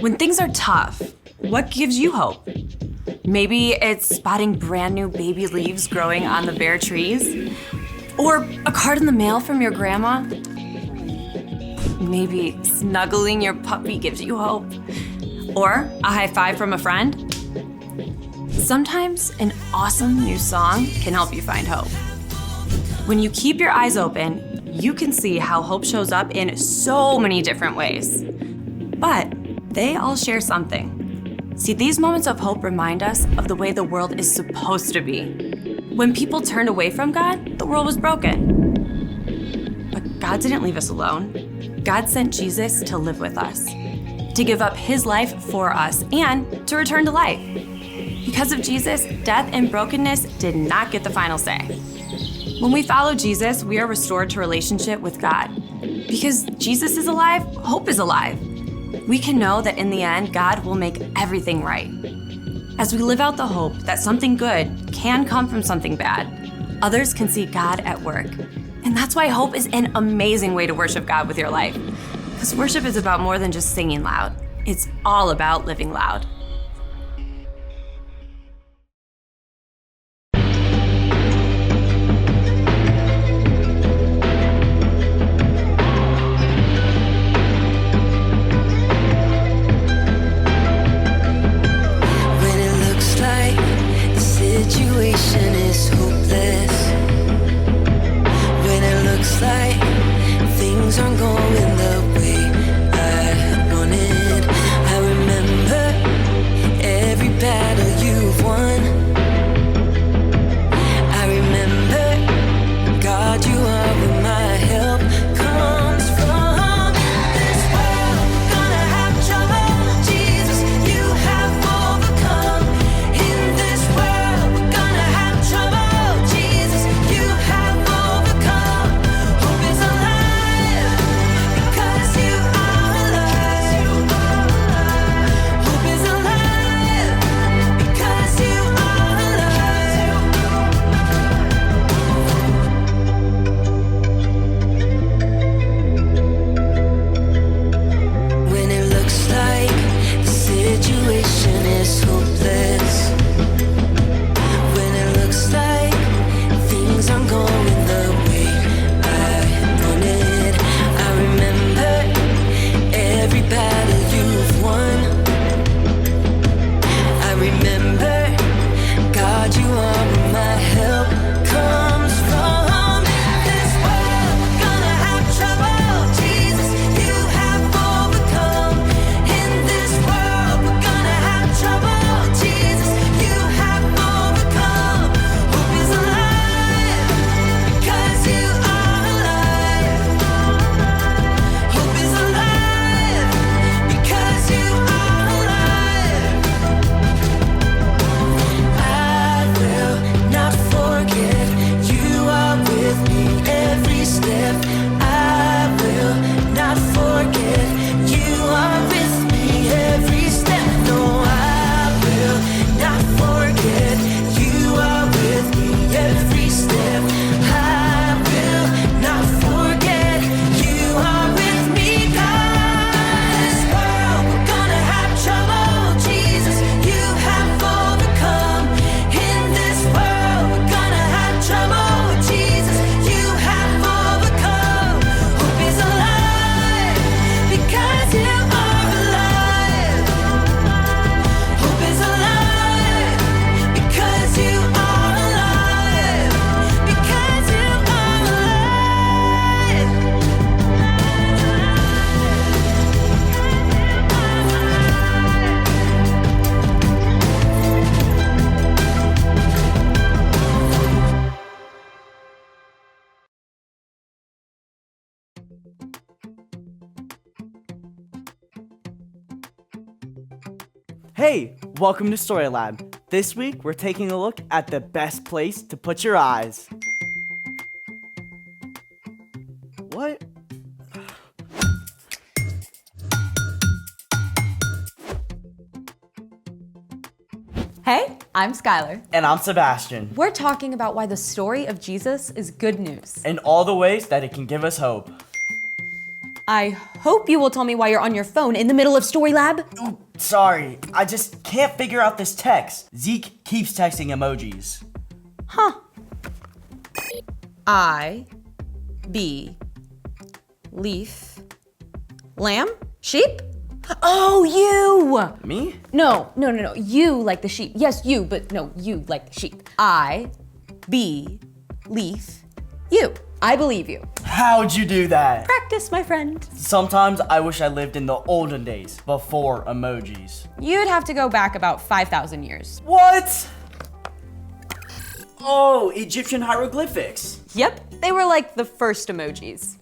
When things are tough, what gives you hope? Maybe it's spotting brand new baby leaves growing on the bare trees? Or a card in the mail from your grandma? Maybe snuggling your puppy gives you hope? Or a high five from a friend? Sometimes an awesome new song can help you find hope. When you keep your eyes open, you can see how hope shows up in so many different ways. But they all share something. See, these moments of hope remind us of the way the world is supposed to be. When people turned away from God, the world was broken. But God didn't leave us alone. God sent Jesus to live with us, to give up his life for us, and to return to life. Because of Jesus, death and brokenness did not get the final say. When we follow Jesus, we are restored to relationship with God. Because Jesus is alive, hope is alive. We can know that in the end, God will make everything right. As we live out the hope that something good can come from something bad, others can see God at work. And that's why hope is an amazing way to worship God with your life. Because worship is about more than just singing loud. It's all about living loud. Situation is hopeless. When it looks like things aren't going the way I wanted, I remember every battle you've won. I remember, God, you are where my help comes from. This world, we're gonna have trouble. Jesus, you have overcome. In this world, we're gonna have trouble. Jesus, you have overcome. Hope is alive because you are alive. Hope is alive because you are alive. When it looks like the situation is hopeless. When it looks like things aren't going the way I wanted, I remember every battle you've won. I remember, God, you are where my help comes from. This world, we're gonna have trouble. Jesus, you have overcome. In this world, we're gonna have trouble. Jesus, you have overcome. Hope is alive because you are alive. Hope is alive because you are alive. I will not forget you are with me every step. I will not forget you are with me every step. No, I will not forget you are with me every step. I will not forget you are with me, God. This world, we're gonna have trouble. Jesus, you have overcome. In this world, we're gonna have trouble. Jesus, you have overcome. Hope is alive because you are alive. Hope is alive because you are alive. Because you are alive. Hey, welcome to Story Lab. This week, we're taking a look at the best place to put your eyes. What? Hey, I'm Skylar. And I'm Sebastian. We're talking about why the story of Jesus is good news. In all the ways that it can give us hope. I hope you will tell me why you're on your phone in the middle of Story Lab. Ooh, sorry, I just can't figure out this text. Zeke keeps texting emojis. Huh. I, B, leaf, lamb, sheep? Oh, you! Me? No. You like the sheep. Yes, you, but no, you like the sheep. I, B, leaf, you. I believe you. How'd you do that? Practice, my friend. Sometimes I wish I lived in the olden days, before emojis. You'd have to go back about 5,000 years. What? Oh, Egyptian hieroglyphics. Yep, they were like the first emojis.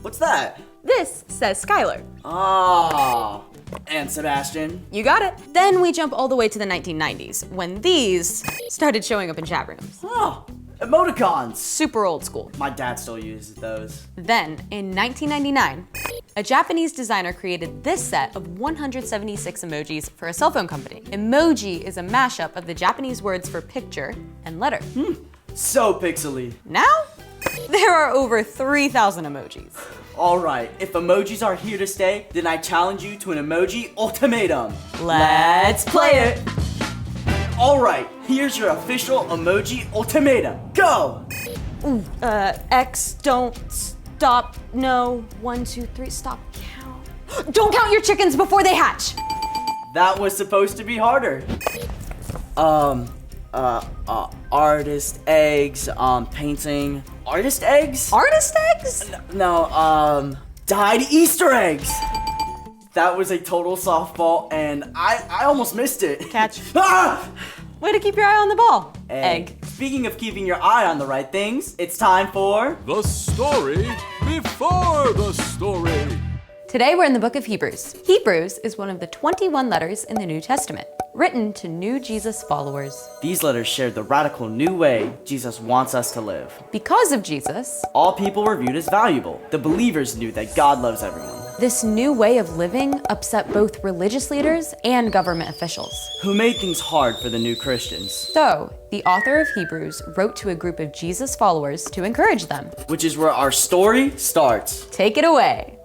What's that? This says Skylar. Ah, and Sebastian. You got it. Then we jump all the way to the 1990s, when these started showing up in chat rooms. Oh, emoticons. Super old school. My dad still uses those. Then, in 1999, a Japanese designer created this set of 176 emojis for a cell phone company. Emoji is a mashup of the Japanese words for picture and letter. So pixely. Now, there are over 3,000 emojis. All right, if emojis are here to stay, then I challenge you to an emoji ultimatum. Let's play it. All right, here's your official emoji ultimatum. Go! X, don't, stop, no, 1, 2, 3, stop, count. Don't count your chickens before they hatch. That was supposed to be harder. Artist eggs, painting. Artist eggs? Artist eggs? No, dyed Easter eggs. That was a total softball, and I almost missed it. Catch. Ah! Way to keep your eye on the ball. Egg. Speaking of keeping your eye on the right things, it's time for The story before the story. Today we're in the book of Hebrews. Hebrews is one of the 21 letters in the New Testament, written to new Jesus followers. These letters share the radical new way Jesus wants us to live. Because of Jesus, All people were viewed as valuable. The believers knew that God loves everyone. this new way of living upset both religious leaders and government officials. Who made things hard for the new Christians, So, the author of Hebrews wrote to a group of Jesus followers to encourage them. which is where our story starts. Take it away.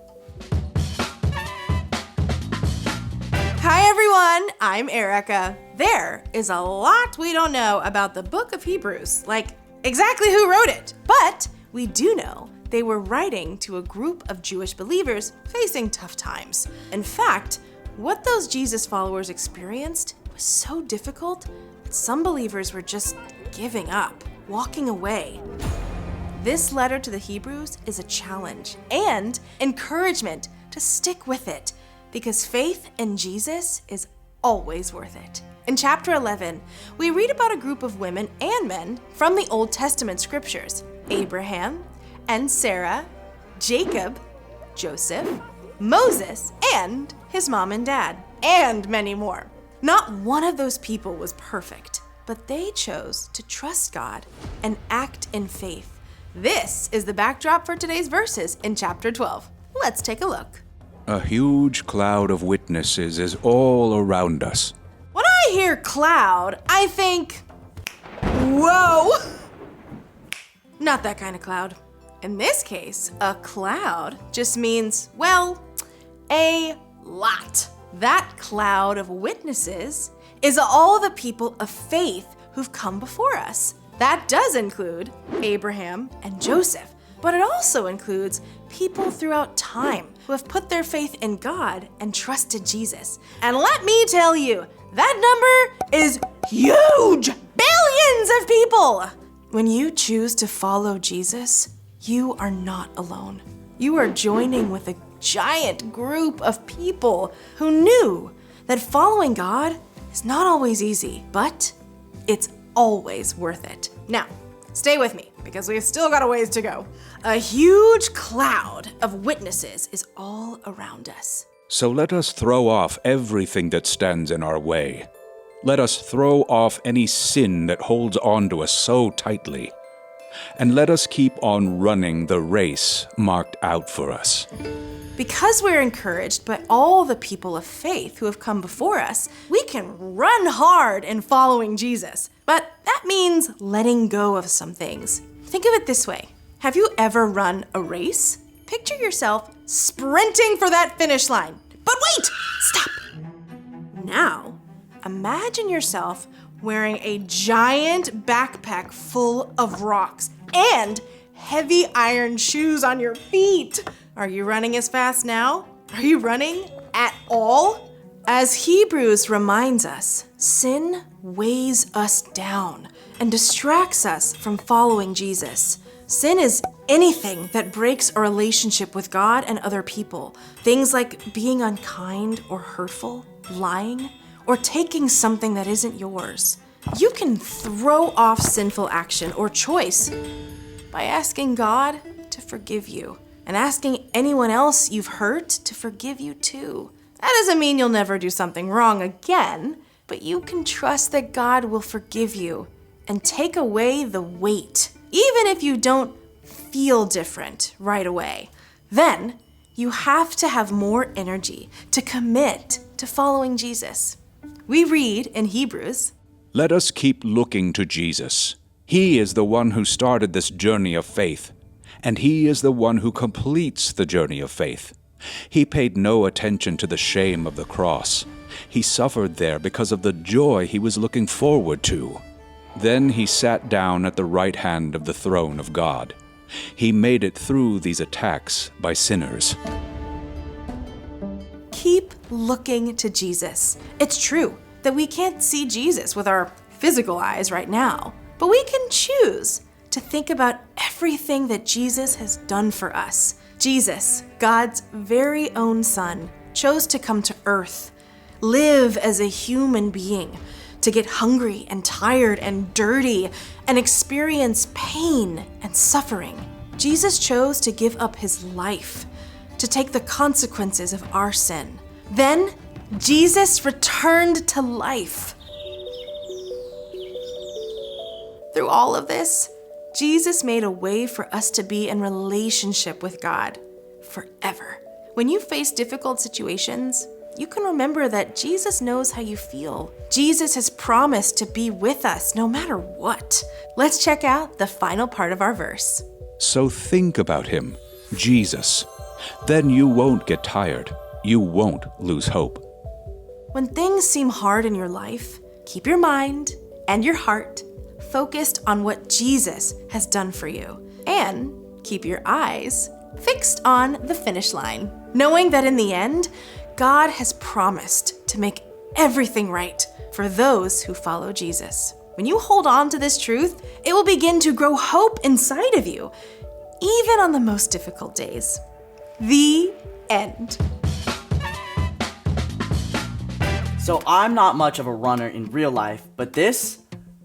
Hi everyone, I'm Erica. There is a lot we don't know about the book of Hebrews, like exactly who wrote it. But we do know they were writing to a group of Jewish believers facing tough times. In fact, what those Jesus followers experienced was so difficult that some believers were just giving up, walking away. This letter to the Hebrews is a challenge and encouragement to stick with it, because faith in Jesus is always worth it. In chapter 11, we read about a group of women and men from the Old Testament scriptures: Abraham and Sarah, Jacob, Joseph, Moses, and his mom and dad, and many more. Not one of those people was perfect, but they chose to trust God and act in faith. This is the backdrop for today's verses in chapter 12. Let's take a look. A huge cloud of witnesses is all around us. When I hear cloud, I think, whoa! Not that kind of cloud. In this case, a cloud just means, well, a lot. That cloud of witnesses is all the people of faith who've come before us. That does include Abraham and Joseph, but it also includes people throughout time who have put their faith in God and trusted Jesus. And let me tell you, that number is huge! Billions of people! When you choose to follow Jesus, you are not alone. You are joining with a giant group of people who knew that following God is not always easy, but it's always worth it. Now, stay with me, because we've still got a ways to go. A huge cloud of witnesses is all around us. So let us throw off everything that stands in our way. Let us throw off any sin that holds on to us so tightly. And let us keep on running the race marked out for us. Because we're encouraged by all the people of faith who have come before us, we can run hard in following Jesus. But that means letting go of some things. Think of it this way. Have you ever run a race? picture yourself sprinting for that finish line. But wait! Stop! Now, imagine yourself wearing a giant backpack full of rocks and heavy iron shoes on your feet. Are you running as fast now? Are you running at all? As Hebrews reminds us, sin weighs us down and distracts us from following Jesus. Sin is anything that breaks our relationship with God and other people. Things like being unkind or hurtful, lying, or taking something that isn't yours. You can throw off sinful action or choice by asking God to forgive you and asking anyone else you've hurt to forgive you too. That doesn't mean you'll never do something wrong again, but you can trust that God will forgive you and take away the weight, even if you don't feel different right away. Then you have to have more energy to commit to following Jesus. We read in Hebrews, Let us keep looking to Jesus. He is the one who started this journey of faith, and He is the one who completes the journey of faith. He paid no attention to the shame of the cross. He suffered there because of the joy He was looking forward to. Then He sat down at the right hand of the throne of God. He made it through these attacks by sinners. keep looking to Jesus. It's true that we can't see Jesus with our physical eyes right now, but we can choose to think about everything that Jesus has done for us. Jesus, God's very own Son, chose to come to earth, live as a human being, to get hungry and tired and dirty and experience pain and suffering. Jesus chose to give up his life, to take the consequences of our sin. Then, Jesus returned to life. Through all of this, Jesus made a way for us to be in relationship with God forever. When you face difficult situations, you can remember that Jesus knows how you feel. Jesus has promised to be with us no matter what. Let's check out the final part of our verse. So think about Him, Jesus. Then you won't get tired. You won't lose hope. When things seem hard in your life, keep your mind and your heart focused on what Jesus has done for you. And keep your eyes fixed on the finish line, knowing that in the end, God has promised to make everything right for those who follow Jesus. When you hold on to this truth, it will begin to grow hope inside of you, even on the most difficult days. The end. So I'm not much of a runner in real life, but this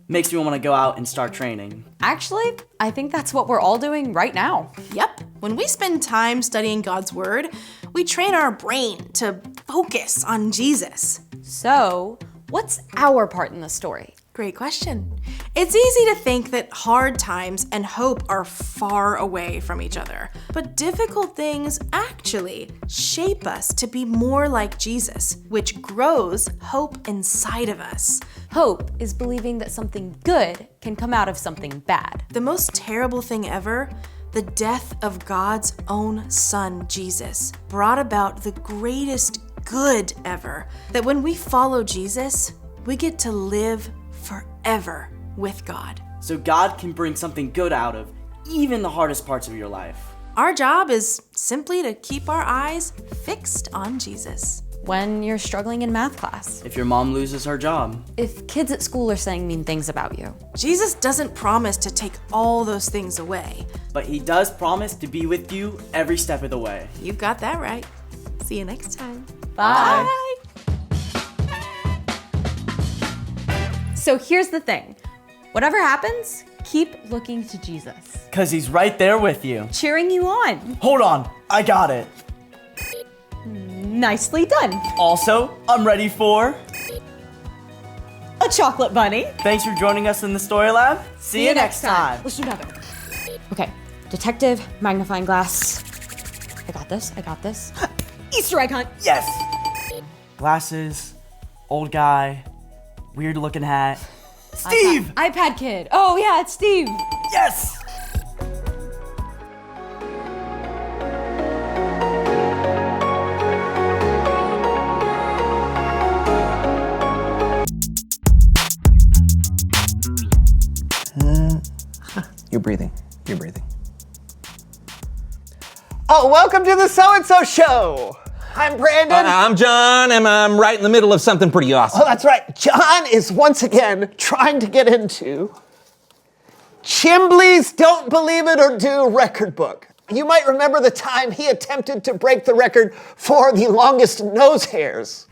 makes me want to go out and start training. Actually, I think that's what we're all doing right now. Yep. When we spend time studying God's Word, we train our brain to focus on Jesus. So, what's our part in the story? Great question. It's easy to think that hard times and hope are far away from each other, but difficult things actually shape us to be more like Jesus, which grows hope inside of us. Hope is believing that something good can come out of something bad. The most terrible thing ever, the death of God's own Son, Jesus, brought about the greatest good ever. That when we follow Jesus, we get to live forever with God. So God can bring something good out of even the hardest parts of your life. Our job is simply to keep our eyes fixed on Jesus. When you're struggling in math class, If your mom loses her job, if kids at school are saying mean things about you, Jesus doesn't promise to take all those things away. but He does promise to be with you every step of the way. You've got that right. See you next time. Bye. So here's the thing. Whatever happens, keep looking to Jesus, 'Cause He's right there with you. cheering you on. Hold on, I got it. Nicely done. Also, I'm ready for... A chocolate bunny. Thanks for joining us in the Story Lab. See you next time. Let's do another. Okay, detective, magnifying glass. I got this, I got this. Easter egg hunt. Yes! Glasses, old guy, weird looking hat. Steve! iPad kid. Oh yeah, it's Steve. Yes! You're breathing. You're breathing. Oh, welcome to the So-and-So Show. I'm Brandon. I'm John, and I'm right in the middle of something pretty awesome. Oh, that's right. John is once again trying to get into Chimbley's Don't Believe It or Do record book. You might remember the time he attempted to break the record for the longest nose hairs.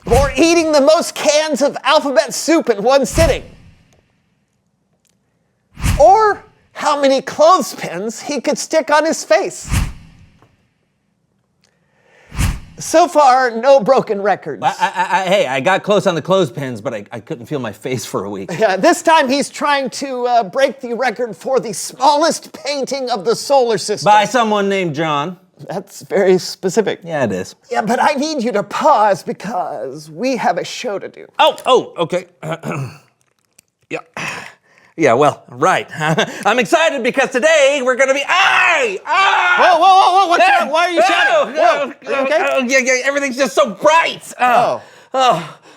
Or eating the most cans of alphabet soup in one sitting. Or how many clothespins he could stick on his face. So far, no broken records. Hey, I got close on the clothespins, but I couldn't feel my face for a week. Yeah, this time he's trying to break the record for the smallest painting of the solar system. By someone named John. That's very specific. Yeah, it is. Yeah, but I need you to pause because we have a show to do. Oh, okay. Yeah. Yeah, well, right. I'm excited because today we're going to be... Whoa, what's wrong? Why are you shouting? Whoa, are you okay? Yeah, everything's just so bright. Oh,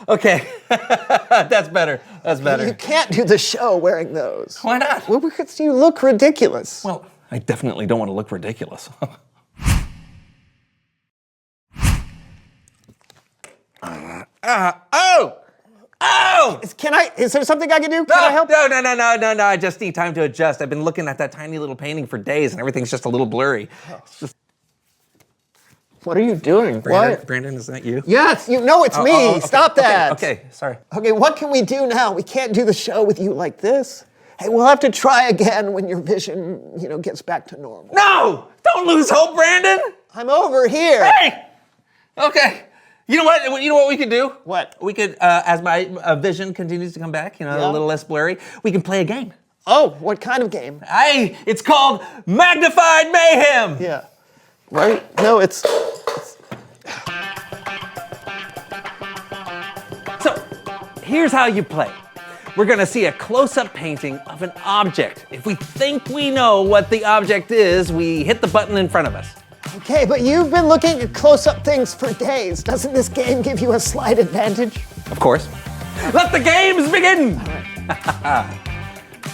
okay. That's better. You can't do the show wearing those. Why not? Well, because you look ridiculous. Well, I definitely don't want to look ridiculous. Is there something I can do? Can I help? No. I just need time to adjust. I've been looking at that tiny little painting for days and everything's just a little blurry. It's just... What are you doing? Brandon, is that you? Yes, you know it's me. Okay, Stop that. Okay, sorry. Okay, what can we do now? We can't do the show with you like this. Hey, we'll have to try again when your vision, gets back to normal. No! Don't lose hope, Brandon! I'm over here. Hey! Okay. You know what we could do? What? We could, as my vision continues to come back, a little less blurry, we can play a game. Oh, what kind of game? It's called Magnified Mayhem! Yeah. Right? No, it's... So, here's how you play. We're gonna see a close-up painting of an object. If we think we know what the object is, we hit the button in front of us. Okay, but you've been looking at close-up things for days. Doesn't this game give you a slight advantage? Of course. Let the games begin!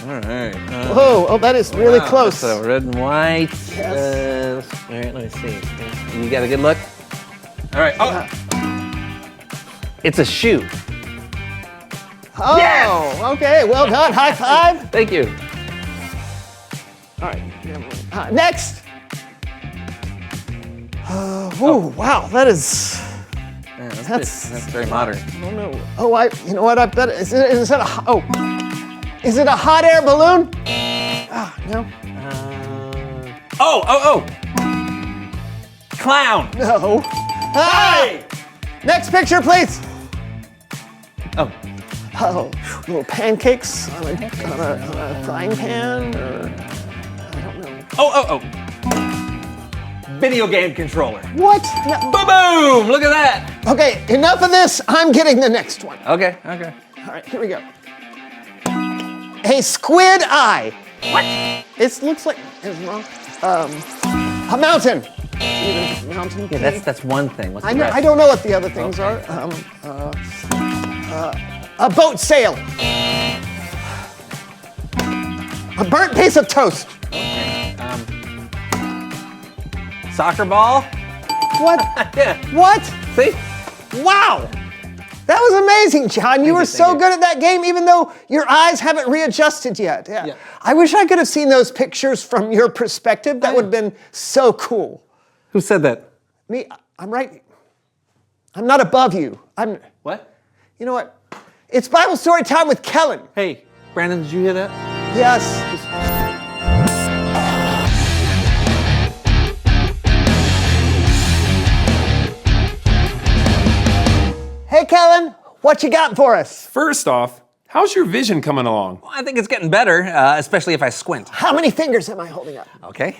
All right. Whoa, that is really close. So red and white. Yes. All right, let me see. You got a good look? All right. Oh. It's a shoe. Oh, yes! Okay, well done. High five. Thank you. All right. Next. Wow, that is... Yeah, that's very modern. I don't know. Oh, you know what? I bet is it a hot air balloon? No. Clown. No. Hey! Next picture, please. Oh, little pancakes on a frying pan, or I don't know. Video game controller. What? No. Boom! Look at that. Okay, enough of this. I'm getting the next one. Okay. All right, here we go. A squid eye. What? It looks like it's wrong. A mountain. Mountain. Yeah, that's one thing. What's the I know. rest? I don't know what the other things are. A boat sail. A burnt piece of toast. Soccer ball. What? Yeah. What? See? Wow. That was amazing, John. You were so good at that game, even though your eyes haven't readjusted yet. Yeah. I wish I could have seen those pictures from your perspective. That would have been so cool. Who said that? Me, I'm right. I'm not above you. What? You know what? It's Bible story time with Kellen. Hey, Brandon, did you hear that? Yes. Hey, Kellen, what you got for us? First off, how's your vision coming along? Well, I think it's getting better, especially if I squint. How many fingers am I holding up? Okay.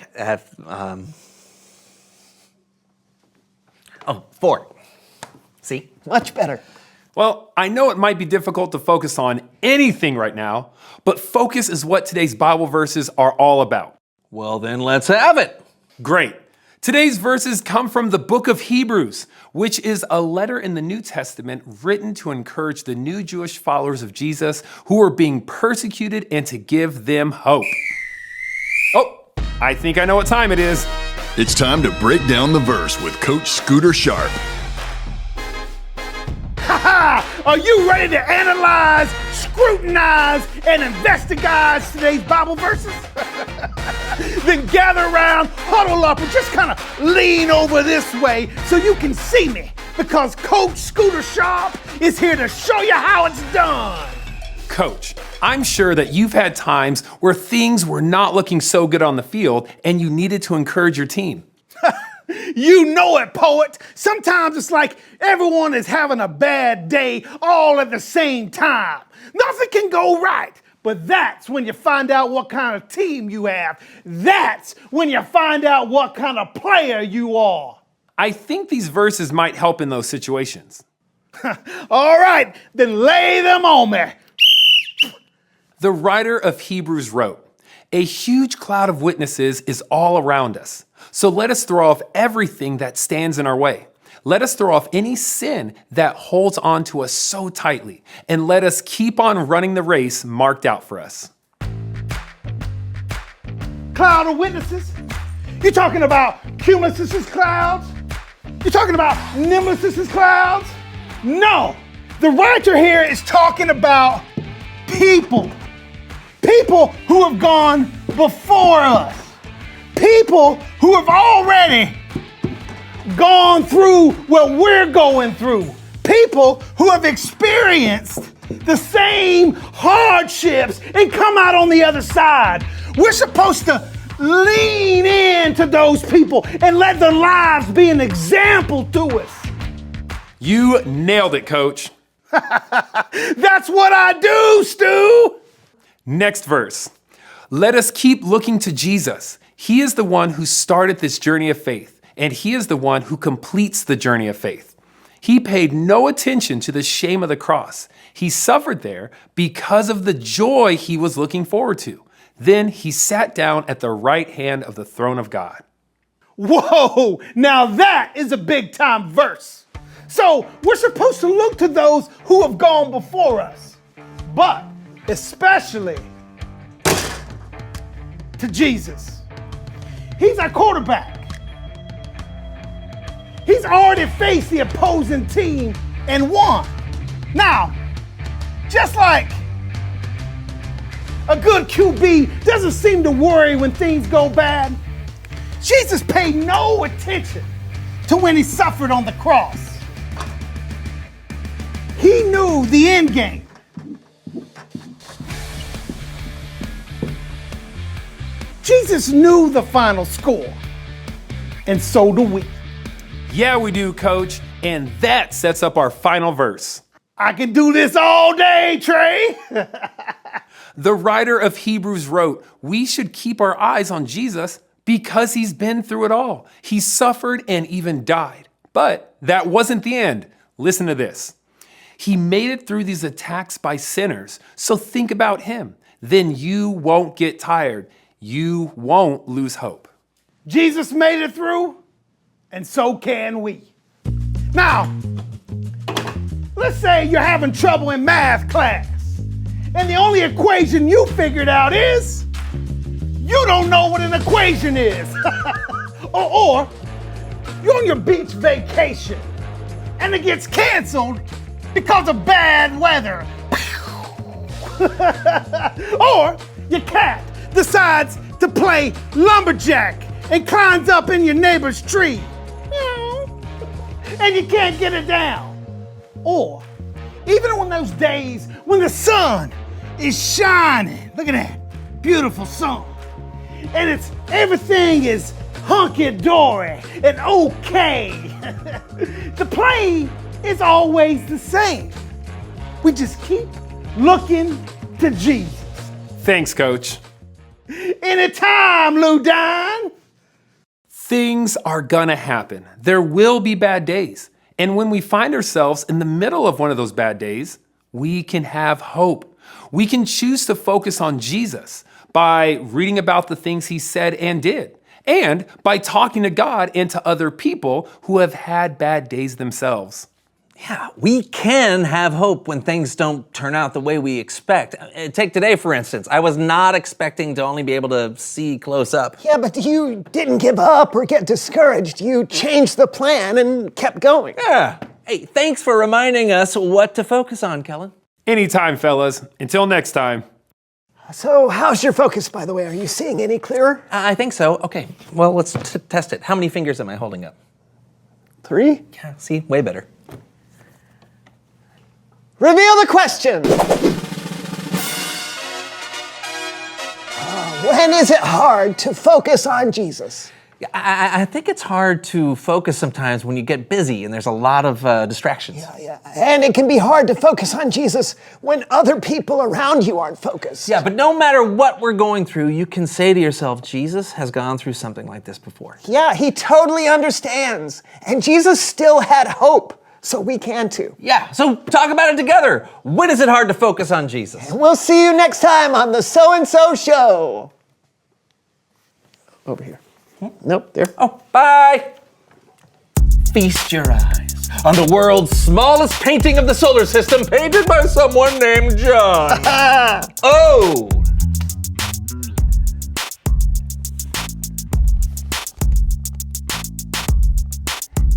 4. See? Much better. Well, I know it might be difficult to focus on anything right now, but focus is what today's Bible verses are all about. Well, then let's have it. Great. Today's verses come from the book of Hebrews, which is a letter in the New Testament written to encourage the new Jewish followers of Jesus who are being persecuted and to give them hope. Oh, I think I know what time it is. It's time to break down the verse with Coach Scooter Sharp. Are you ready to analyze, scrutinize, and investigate today's Bible verses? Then gather around, huddle up, and just kind of lean over this way so you can see me, because Coach Scooter Sharp is here to show you how it's done. Coach, I'm sure that you've had times where things were not looking so good on the field and you needed to encourage your team. You know it, poet. Sometimes it's like everyone is having a bad day all at the same time. Nothing can go right. But that's when you find out what kind of team you have. That's when you find out what kind of player you are. I think these verses might help in those situations. All right, then lay them on me. The writer of Hebrews wrote, "A huge cloud of witnesses is all around us. So let us throw off everything that stands in our way. Let us throw off any sin that holds on to us so tightly, and let us keep on running the race marked out for us." Cloud of witnesses? You're talking about Cumulus's clouds? You're talking about Nimbus's clouds? No, the writer here is talking about people. People who have gone before us. People who have already gone through what we're going through. People who have experienced the same hardships and come out on the other side. We're supposed to lean into those people and let their lives be an example to us. You nailed it, Coach. That's what I do, Stu. Next verse. Let us keep looking to Jesus. He is the one who started this journey of faith, and he is the one who completes the journey of faith. He paid no attention to the shame of the cross. He suffered there because of the joy he was looking forward to. Then he sat down at the right hand of the throne of God. Whoa, now that is a big time verse. So we're supposed to look to those who have gone before us, but especially to Jesus. He's our quarterback. He's already faced the opposing team and won. Now, just like a good QB doesn't seem to worry when things go bad, Jesus paid no attention to when he suffered on the cross. He knew the end game. Jesus knew the final score, and so do we. Yeah, we do, Coach. And that sets up our final verse. I can do this all day, Trey. The writer of Hebrews wrote, we should keep our eyes on Jesus because he's been through it all. He suffered and even died. But that wasn't the end. Listen to this. He made it through these attacks by sinners. So think about him. Then you won't get tired. You won't lose hope. Jesus made it through, and so can we. Now, let's say you're having trouble in math class, and the only equation you figured out is you don't know what an equation is. or you're on your beach vacation, and it gets canceled because of bad weather. Or your cat decides to play lumberjack and climbs up in your neighbor's tree. And you can't get it down. Or even on those days when the sun is shining, look at that, beautiful sun. And everything is hunky-dory and okay. The plan is always the same. We just keep looking to Jesus. Thanks, Coach. Anytime, Ludine. Things are gonna happen. There will be bad days. And when we find ourselves in the middle of one of those bad days, we can have hope. We can choose to focus on Jesus by reading about the things he said and did, and by talking to God and to other people who have had bad days themselves. Yeah, we can have hope when things don't turn out the way we expect. Take today, for instance. I was not expecting to only be able to see close up. Yeah, but you didn't give up or get discouraged. You changed the plan and kept going. Yeah. Hey, thanks for reminding us what to focus on, Kellen. Anytime, fellas. Until next time. So, how's your focus, by the way? Are you seeing any clearer? I think so. Okay, well, let's test it. How many fingers am I holding up? 3? Yeah, see, way better. Reveal the question. When is it hard to focus on Jesus? I think it's hard to focus sometimes when you get busy and there's a lot of distractions. Yeah. And it can be hard to focus on Jesus when other people around you aren't focused. Yeah, but no matter what we're going through, you can say to yourself, Jesus has gone through something like this before. Yeah, he totally understands. And Jesus still had hope. So we can too. Yeah, so talk about it together. When is it hard to focus on Jesus? And we'll see you next time on the So-and-So Show. Over here. Nope, there. Oh, bye. Feast your eyes on the world's smallest painting of the solar system painted by someone named John. Oh!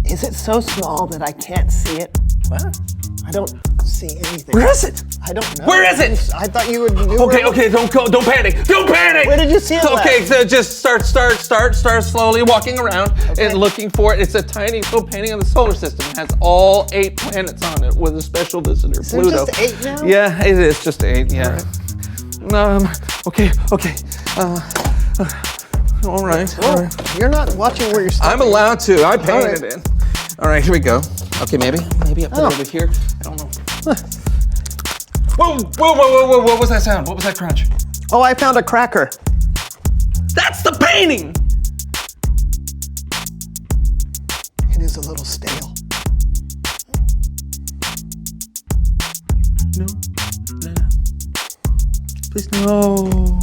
Is it so small that I can't see it? What? I don't see anything. Where is it? I don't know. Where is it? I thought you would knew. Okay, don't panic. Don't panic. Where did you see it Okay, last? so just start slowly walking around and looking for it. It's a tiny little painting of the solar system. It has all 8 planets on it with a special visitor, Is there Pluto. just 8 now? Yeah, it is just 8. Yeah. Okay. All right. You're not watching where you're stepping. I'm allowed to. I painted right. it. All right, here we go. Okay, maybe I put it over here. I don't know. Whoa! What was that sound? What was that crunch? Oh, I found a cracker. That's the painting! It is a little stale. No. Please, no.